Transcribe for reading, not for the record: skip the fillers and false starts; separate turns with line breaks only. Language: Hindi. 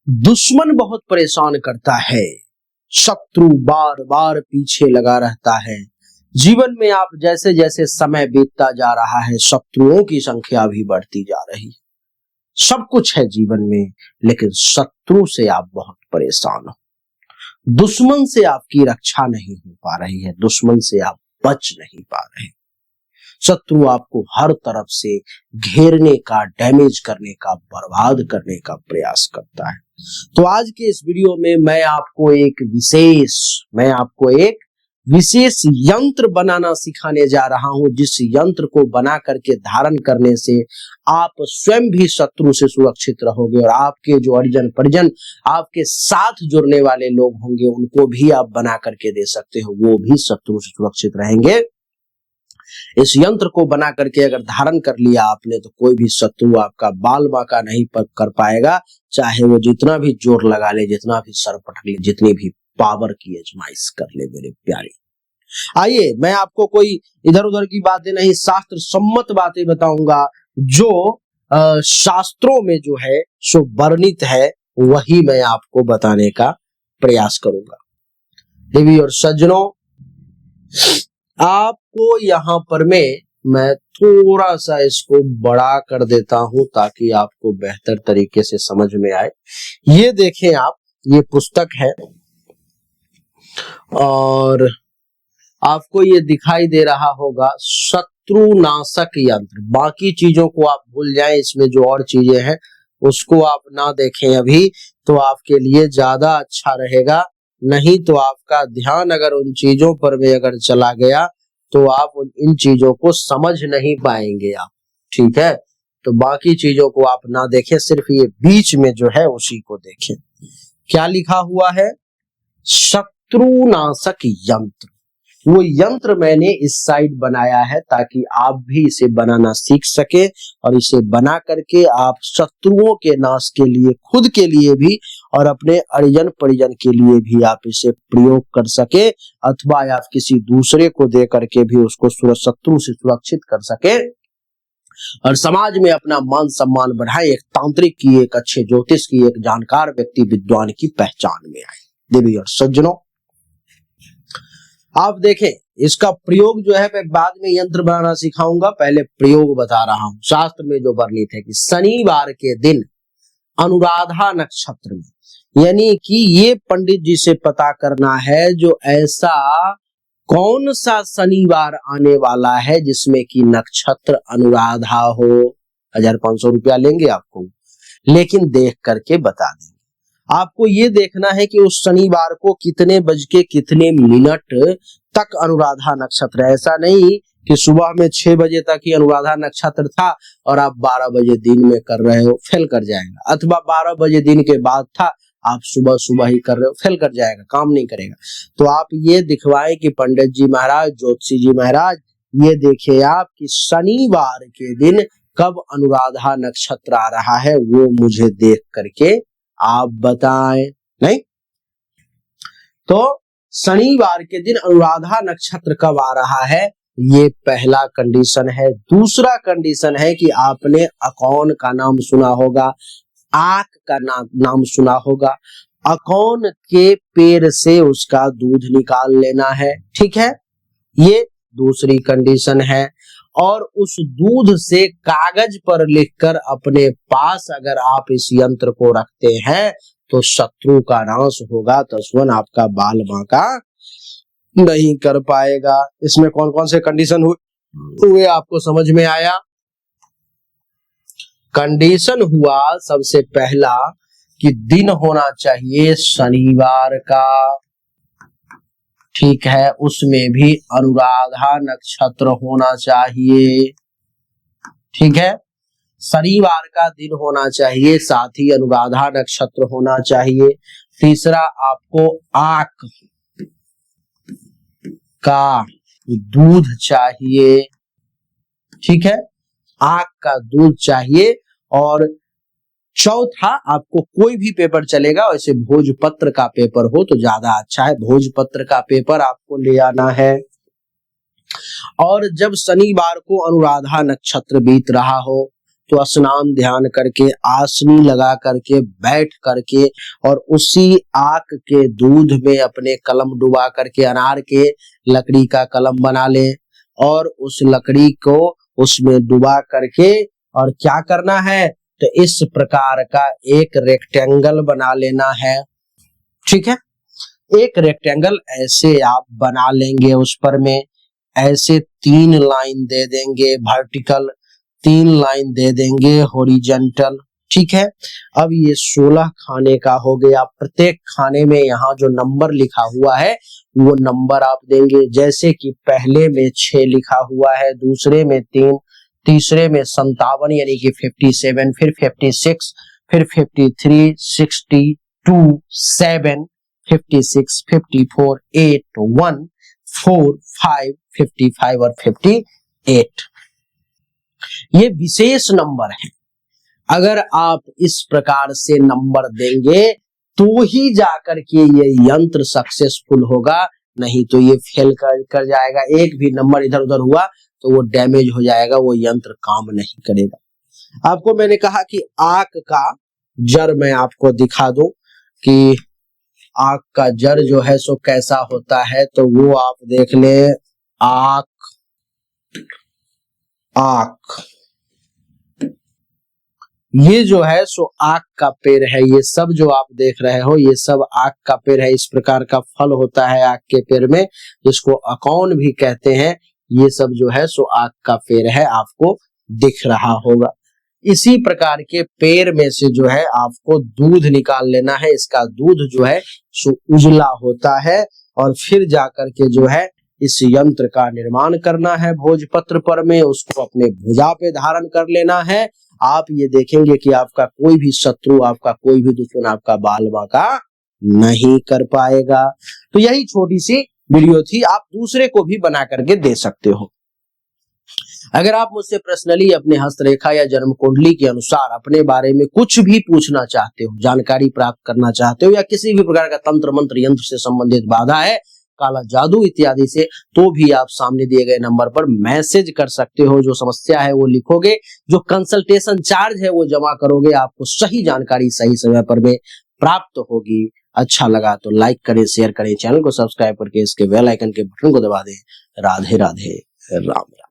दुश्मन बहुत परेशान करता है, शत्रु बार बार पीछे लगा रहता है। जीवन में आप जैसे जैसे समय बीतता जा रहा है, शत्रुओं की संख्या भी बढ़ती जा रही है। सब कुछ है जीवन में, लेकिन शत्रु से आप बहुत परेशान हो। दुश्मन से आपकी रक्षा नहीं हो पा रही है, दुश्मन से आप बच नहीं पा रहे। शत्रु आपको हर तरफ से घेरने का, डैमेज करने का, बर्बाद करने का प्रयास करता है। तो आज के इस वीडियो में मैं आपको एक विशेष यंत्र बनाना सिखाने जा रहा हूं, जिस यंत्र को बना करके धारण करने से आप स्वयं भी शत्रु से सुरक्षित रहोगे और आपके जो परिजन परिजन आपके साथ जुड़ने वाले लोग होंगे उनको भी आप बना करके दे सकते हो, वो भी शत्रु से सुरक्षित रहेंगे। इस यंत्र को बना करके अगर धारण कर लिया आपने तो कोई भी शत्रु आपका बाल बांका नहीं कर पाएगा, चाहे वो जितना भी जोर लगा ले, जितना भी सर पटक ले, जितनी भी पावर की आजमाइश कर ले। मेरे प्यारे, आइए मैं आपको कोई इधर उधर की बातें नहीं, शास्त्र सम्मत बातें बताऊंगा, जो शास्त्रों में जो है सो वर्णित है, वही मैं आपको बताने का प्रयास करूंगा। देवी और सज्जनों, आपको यहाँ पर मैं थोड़ा सा इसको बड़ा कर देता हूं ताकि आपको बेहतर तरीके से समझ में आए। ये देखें आप, ये पुस्तक है और आपको ये दिखाई दे रहा होगा शत्रुनाशक यंत्र। बाकी चीजों को आप भूल जाएं, इसमें जो और चीजें हैं उसको आप ना देखें अभी, तो आपके लिए ज्यादा अच्छा रहेगा। नहीं तो आपका ध्यान अगर उन चीजों पर भी अगर चला गया तो आप इन चीजों को समझ नहीं पाएंगे आप, ठीक है। तो बाकी चीजों को आप ना देखें, सिर्फ ये बीच में जो है उसी को देखें। क्या लिखा हुआ है? शत्रुनाशक यंत्र। वो यंत्र मैंने इस साइड बनाया है ताकि आप भी इसे बनाना सीख सके और इसे बना करके आप शत्रुओं के नाश के लिए, खुद के लिए भी और अपने परिजन परिजन के लिए भी आप इसे प्रयोग कर सके, अथवा आप किसी दूसरे को दे करके भी उसको शत्रु से सुरक्षित कर सके और समाज में अपना मान सम्मान बढ़ाए, एक तांत्रिक की, एक अच्छे ज्योतिष की, एक जानकार व्यक्ति, विद्वान की पहचान में आए। देवी और सज्जनों, आप देखें इसका प्रयोग जो है, मैं बाद में यंत्र बनाना सिखाऊंगा, पहले प्रयोग बता रहा हूं। शास्त्र में जो वर्णित है कि शनिवार के दिन अनुराधा नक्षत्र में, यानी कि ये पंडित जी से पता करना है जो ऐसा कौन सा शनिवार आने वाला है जिसमें कि नक्षत्र अनुराधा हो। 1500 रुपया लेंगे आपको, लेकिन देख करके बता देंगे। आपको ये देखना है कि उस शनिवार को कितने बज के कितने मिनट तक अनुराधा नक्षत्र है। ऐसा नहीं कि सुबह में 6 बजे तक ही अनुराधा नक्षत्र था और आप 12 बजे दिन में कर रहे हो, फेल कर जाएगा। अथवा 12 बजे दिन के बाद था, आप सुबह सुबह ही कर रहे हो, फेल कर जाएगा, काम नहीं करेगा। तो आप ये दिखवाएं कि पंडित जी महाराज, ज्योतिषी जी महाराज, ये देखिए आप कि शनिवार के दिन कब अनुराधा नक्षत्र आ रहा है, वो मुझे देख करके आप बताएं। नहीं तो शनिवार के दिन अनुराधा नक्षत्र कब आ रहा है, ये पहला कंडीशन है। दूसरा कंडीशन है कि आपने अकौन का नाम सुना होगा, आक का नाम सुना होगा। अकौन के पेड़ से उसका दूध निकाल लेना है, ठीक है, ये दूसरी कंडीशन है। और उस दूध से कागज पर लिखकर अपने पास अगर आप इस यंत्र को रखते हैं तो शत्रु का नाश होगा, दुश्मन आपका बाल बांका नहीं कर पाएगा। इसमें कौन कौन से कंडीशन हुए आपको समझ में आया? कंडीशन हुआ सबसे पहला कि दिन होना चाहिए शनिवार का, ठीक है, उसमें भी अनुराधा नक्षत्र होना चाहिए, ठीक है, शनिवार का दिन होना चाहिए, साथ ही अनुराधा नक्षत्र होना चाहिए। तीसरा, आपको आक का दूध चाहिए, ठीक है, आक का दूध चाहिए। और चौथा, आपको कोई भी पेपर चलेगा, वैसे भोजपत्र का पेपर हो तो ज्यादा अच्छा है, भोजपत्र का पेपर आपको ले आना है। और जब शनिवार को अनुराधा नक्षत्र बीत रहा हो तो स्नान ध्यान करके आसनी लगा करके बैठ करके और उसी आक के दूध में अपने कलम डुबा करके अनार के लकड़ी का कलम बना ले और उस लकड़ी को उसमें डुबा करके और क्या करना है, तो इस प्रकार का एक रेक्टेंगल बना लेना है। ठीक है, एक रेक्टेंगल ऐसे आप बना लेंगे, उस पर में ऐसे 3 लाइन दे देंगे वर्टिकल, 3 लाइन दे देंगे हॉरिजॉन्टल। ठीक है, अब ये 16 खाने का हो गया। प्रत्येक खाने में यहाँ जो नंबर लिखा हुआ है वो नंबर आप देंगे, जैसे कि पहले में 6 लिखा हुआ है, दूसरे में 3, तीसरे में 57 यानी कि 57, फिर 56, फिर 53, 62, 7, 56, 54, 8, 1, 4, 5, 55 और 58। ये विशेष नंबर है। अगर आप इस प्रकार से नंबर देंगे तो ही जाकर के ये यंत्र सक्सेसफुल होगा, नहीं तो ये फेल कर जाएगा। एक भी नंबर इधर उधर हुआ तो वो डैमेज हो जाएगा, वो यंत्र काम नहीं करेगा। आपको मैंने कहा कि आक का जड़ मैं आपको दिखा दूं कि आक का जड़ जो है सो कैसा होता है, तो वो आप देख ले। आक, आक ये जो है सो आक का पेड़ है। ये सब जो आप देख रहे हो ये सब आक का पेड़ है। इस प्रकार का फल होता है आक के पेड़ में, जिसको अकौन भी कहते हैं। ये सब जो है सो आक का पेड़ है, आपको दिख रहा होगा। इसी प्रकार के पेड़ में से जो है आपको दूध निकाल लेना है। इसका दूध जो है सो उजला होता है और फिर जाकर के जो है इस यंत्र का निर्माण करना है भोजपत्र पर में, उसको अपने भुजा पे धारण कर लेना है। आप ये देखेंगे कि आपका कोई भी शत्रु, आपका कोई भी दुश्मन आपका बाल बांका नहीं कर पाएगा। तो यही छोटी सी वीडियो थी, आप दूसरे को भी बना करके दे सकते हो। अगर आप मुझसे पर्सनली अपने हस्तरेखा या जन्म कुंडली के अनुसार अपने बारे में कुछ भी पूछना चाहते हो, जानकारी प्राप्त करना चाहते हो, या किसी भी प्रकार का तंत्र मंत्र यंत्र से संबंधित बाधा है, काला जादू इत्यादि से, तो भी आप सामने दिए गए नंबर पर मैसेज कर सकते हो। जो समस्या है वो लिखोगे, जो कंसल्टेशन चार्ज है वो जमा करोगे, आपको सही जानकारी सही समय पर में प्राप्त होगी। अच्छा लगा तो लाइक करें, शेयर करें, चैनल को सब्सक्राइब करके इसके बेल आइकन के बटन को दबा दें। राधे राधे राम।